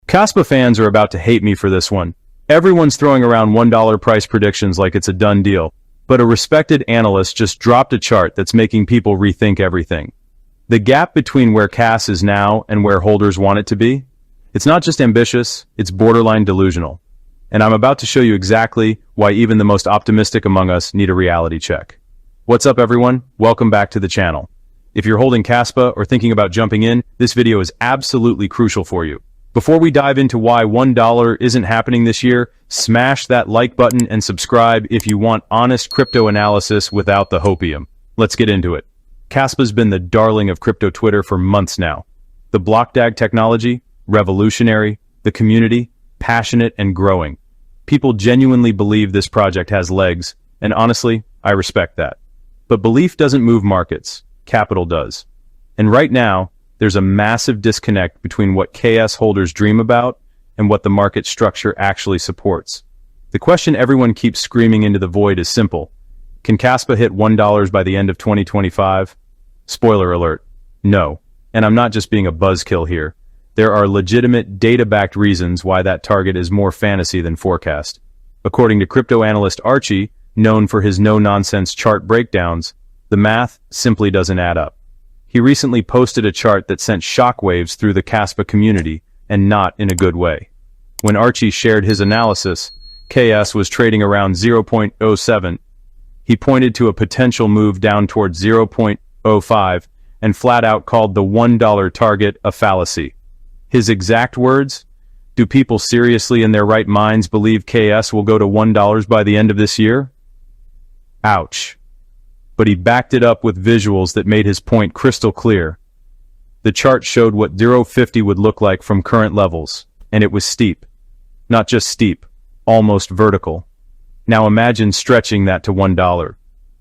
Kaspa fans are about to hate me for this one. Everyone's throwing around $1 price predictions like it's a done deal, but a respected analyst just dropped a chart that's making people rethink everything. The gap between where CAS is now and where holders want it to be? It's not just ambitious, it's borderline delusional. And I'm about to show you exactly why even the most optimistic among us need a reality check. What's up everyone? Welcome back to the channel. If you're holding Kaspa or thinking about jumping in, this video is absolutely crucial for you. Before we dive into why $1 isn't happening this year, smash that like button and subscribe if you want honest crypto analysis without the hopium. Let's get into it. Kaspa's been the darling of crypto Twitter for months now. The block-DAG technology, revolutionary, the community, passionate and growing. People genuinely believe this project has legs, and honestly, I respect that. But belief doesn't move markets, capital does. And right now, there's a massive disconnect between what KS holders dream about and what the market structure actually supports. The question everyone keeps screaming into the void is simple. Can Kaspa hit $1 by the end of 2025? Spoiler alert, no. And I'm not just being a buzzkill here. There are legitimate data-backed reasons why that target is more fantasy than forecast. According to crypto analyst Archie, known for his no-nonsense chart breakdowns, the math simply doesn't add up. He recently posted a chart that sent shockwaves through the Kaspa community, and not in a good way. When Archie shared his analysis, KS was trading around 0.07. He pointed to a potential move down towards 0.05 and flat out called the $1 target a fallacy. His exact words, "Do people seriously in their right minds believe KS will go to $1 by the end of this year?" Ouch. But he backed it up with visuals that made his point crystal clear. The chart showed what 0.50 would look like from current levels, and it was steep. Not just steep, almost vertical. Now imagine stretching that to $1.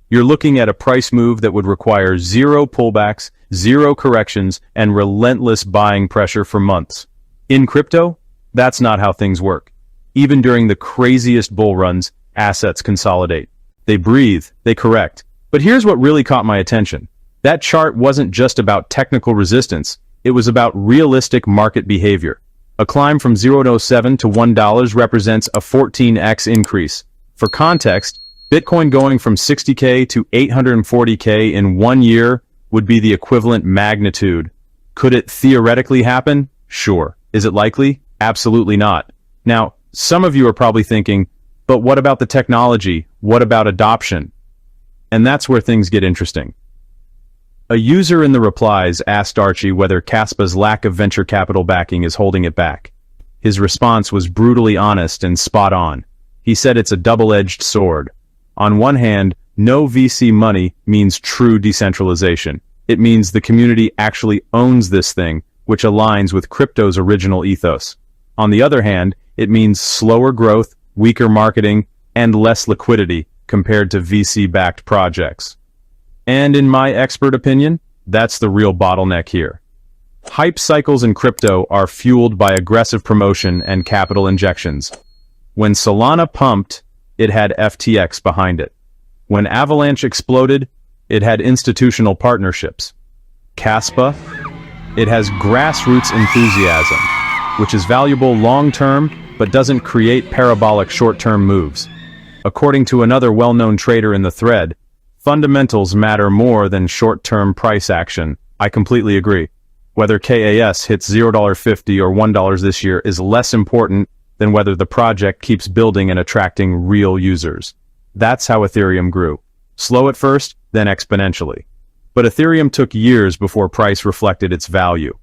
You're looking at a price move that would require zero pullbacks, zero corrections, and relentless buying pressure for months. In crypto, that's not how things work. Even during the craziest bull runs, assets consolidate. They breathe, they correct. But here's what really caught my attention. That chart wasn't just about technical resistance, it was about realistic market behavior. A climb from 0.07 to $1 represents a 14x increase. For context, Bitcoin going from 60K to 840K in 1 year would be the equivalent magnitude. Could it theoretically happen? Sure. Is it likely? Absolutely not. Now, some of you are probably thinking, but what about the technology? What about adoption? And that's where things get interesting. A user in the replies asked Archie whether Kaspa's lack of venture capital backing is holding it back. His response was brutally honest and spot on. He said it's a double-edged sword. On one hand, no VC money means true decentralization. It means the community actually owns this thing, which aligns with crypto's original ethos. On the other hand, it means slower growth, weaker marketing, and less liquidity compared to VC-backed projects. And in my expert opinion, that's the real bottleneck here. Hype cycles in crypto are fueled by aggressive promotion and capital injections. When Solana pumped, it had FTX behind it. When Avalanche exploded, it had institutional partnerships. Kaspa, it has grassroots enthusiasm, which is valuable long-term but doesn't create parabolic short-term moves. According to another well-known trader in the thread, fundamentals matter more than short-term price action. I completely agree. Whether KAS hits $0.50 or $1 this year is less important than whether the project keeps building and attracting real users. That's how Ethereum grew. Slow at first, then exponentially. But Ethereum took years before price reflected its value.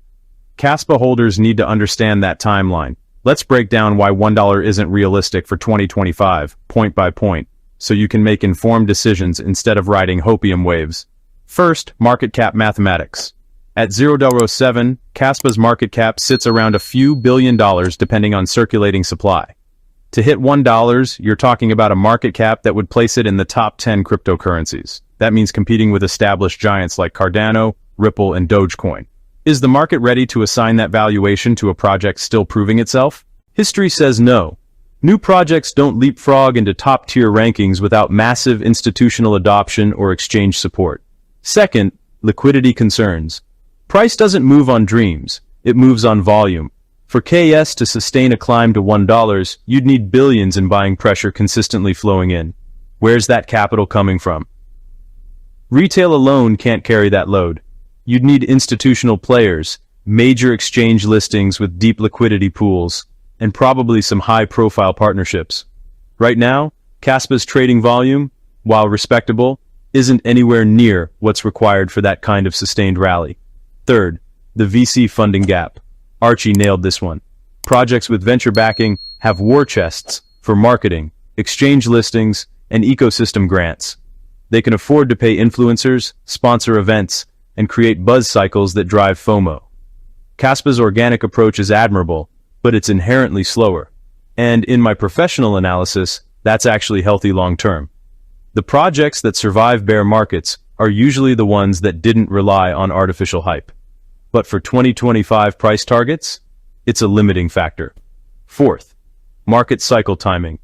Kaspa holders need to understand that timeline. Let's break down why $1 isn't realistic for 2025, point by point, so you can make informed decisions instead of riding hopium waves. First, market cap mathematics. At 0.07, Kaspa's market cap sits around a few billion dollars depending on circulating supply. To hit $1, you're talking about a market cap that would place it in the top 10 cryptocurrencies. That means competing with established giants like Cardano, Ripple, and Dogecoin. Is the market ready to assign that valuation to a project still proving itself? History says no. New projects don't leapfrog into top-tier rankings without massive institutional adoption or exchange support. Second, liquidity concerns. Price doesn't move on dreams, it moves on volume. For KS to sustain a climb to $1, you'd need billions in buying pressure consistently flowing in. Where's that capital coming from? Retail alone can't carry that load. You'd need institutional players, major exchange listings with deep liquidity pools, and probably some high-profile partnerships. Right now, Kaspa's trading volume, while respectable, isn't anywhere near what's required for that kind of sustained rally. Third, the VC funding gap. Archie nailed this one. Projects with venture backing have war chests for marketing, exchange listings, and ecosystem grants. They can afford to pay influencers, sponsor events, and create buzz cycles that drive FOMO. Kaspa's organic approach is admirable, but it's inherently slower. And in my professional analysis, that's actually healthy long-term. The projects that survive bear markets are usually the ones that didn't rely on artificial hype. But for 2025 price targets, it's a limiting factor. Fourth, market cycle timing.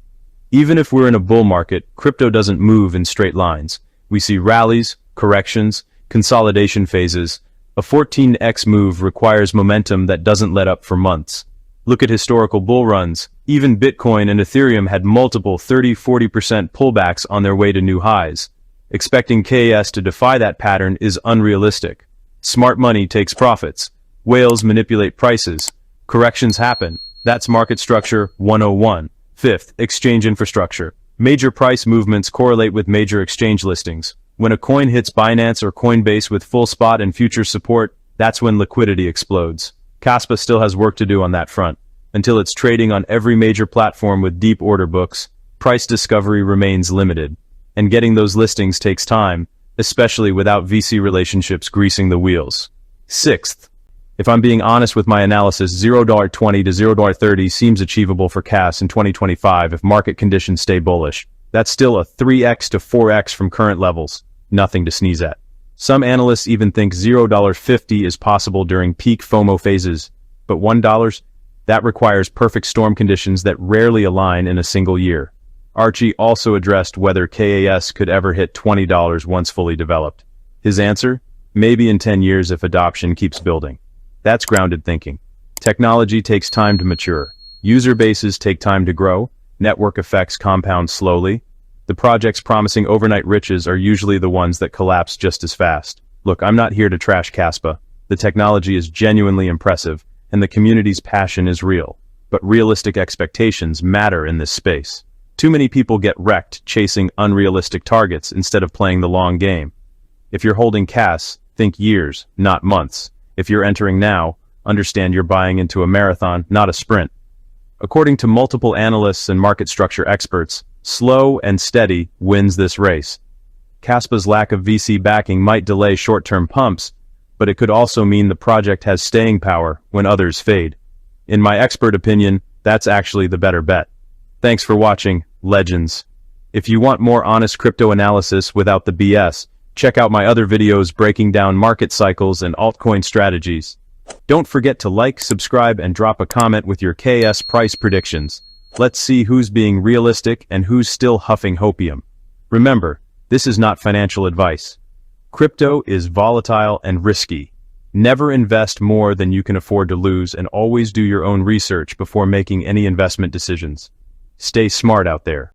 Even if we're in a bull market, crypto doesn't move in straight lines. We see rallies, corrections, consolidation phases. A 14x move requires momentum that doesn't let up for months. Look at historical bull runs. Even Bitcoin and Ethereum had multiple 30-40% pullbacks on their way to new highs. Expecting KS to defy that pattern is unrealistic. Smart money takes profits. Whales manipulate prices. Corrections happen. That's market structure 101. Fifth, exchange infrastructure. Major price movements correlate with major exchange listings. When a coin hits Binance or Coinbase with full spot and future support, that's when liquidity explodes. Kaspa still has work to do on that front. Until it's trading on every major platform with deep order books, price discovery remains limited. And getting those listings takes time, especially without VC relationships greasing the wheels. Sixth, if I'm being honest with my analysis, $0.20 to $0.30 seems achievable for CAS in 2025 if market conditions stay bullish. That's still a 3x to 4x from current levels. Nothing to sneeze at. Some analysts even think $0.50 is possible during peak FOMO phases. But $1? That requires perfect storm conditions that rarely align in a single year. Archie also addressed whether KAS could ever hit $20 once fully developed. His answer? Maybe in 10 years if adoption keeps building. That's grounded thinking. Technology takes time to mature. User bases take time to grow. Network effects compound slowly. The projects promising overnight riches are usually the ones that collapse just as fast. Look, I'm not here to trash Kaspa. The technology is genuinely impressive, and the community's passion is real. But realistic expectations matter in this space. Too many people get wrecked chasing unrealistic targets instead of playing the long game. If you're holding CAS, think years, not months. If you're entering now, understand you're buying into a marathon, not a sprint. According to multiple analysts and market structure experts, slow and steady wins this race. Kaspa's lack of VC backing might delay short-term pumps, but it could also mean the project has staying power when others fade. In my expert opinion, that's actually the better bet. Thanks for watching, legends. If you want more honest crypto analysis without the BS, check out my other videos breaking down market cycles and altcoin strategies. Don't forget to like, subscribe, and drop a comment with your KS price predictions. Let's see who's being realistic and who's still huffing hopium. Remember, this is not financial advice. Crypto is volatile and risky. Never invest more than you can afford to lose, and always do your own research before making any investment decisions. Stay smart out there.